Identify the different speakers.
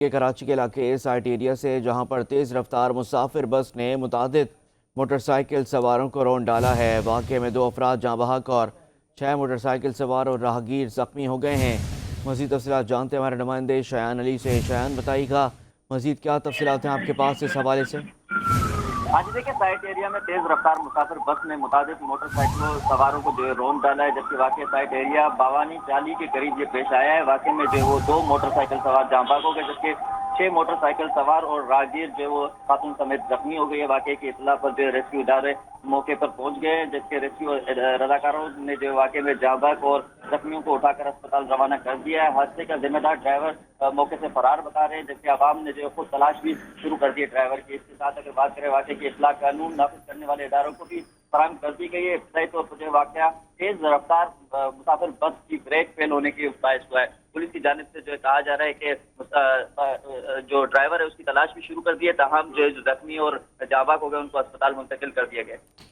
Speaker 1: یہ کراچی کے علاقے سائٹ ایریا سے جہاں پر تیز رفتار مسافر بس نے متعدد موٹر سائیکل سواروں کو رون ڈالا ہے۔ واقعے میں 2 افراد جاں بحق اور 6 موٹر سائیکل سوار اور راہگیر زخمی ہو گئے ہیں۔ مزید تفصیلات جانتے ہیں ہمارے نمائندے شایان علی سے۔ شایان، بتائیے گا مزید کیا تفصیلات ہیں آپ کے پاس اس حوالے سے؟
Speaker 2: آج دیکھیں سائٹ ایریا میں تیز رفتار مسافر بس نے متعدد موٹر سائیکلوں سواروں کو رون ڈالا ہے، جبکہ واقعہ سائٹ ایریا باوانی چالی کے قریب یہ پیش آیا ہے۔ واقعے میں وہ 2 موٹر سائیکل سوار جاں بحق ہو گئے، جبکہ 6 موٹر سائیکل سوار اور راہگیر وہ خاتون سمیت زخمی ہو گئی ہے۔ واقعے کی اطلاع پر ریسکیو ادارے موقع پر پہنچ گئے، جبکہ ریسکیو رضاکاروں نے واقعے میں جاں بحق اور زخمیوں کو اٹھا کر اسپتال روانہ کر دیا ہے۔ حادثے کا ذمہ دار ڈرائیور موقع سے فرار بتا رہے ہیں، جبکہ عوام نے خود تلاش بھی شروع کر دی ہے ڈرائیور کی۔ اس کے ساتھ اگر بات کریں واقعے کی اطلاع قانون نافذ کرنے والے اداروں کو بھی فراہم کر دی گئی ہے۔ ابتدائی طور پر واقعہ تیز رفتار مسافر بس کی بریک فیل ہونے کی باعث ہوا ہے۔ پولیس کی جانب سے کہا جا رہا ہے کہ جو ڈرائیور ہے اس کی تلاش بھی شروع کر دی ہے، تاہم جو زخمی اور جاں بحق ہو گئے ان کو اسپتال منتقل کر دیا گیا ہے۔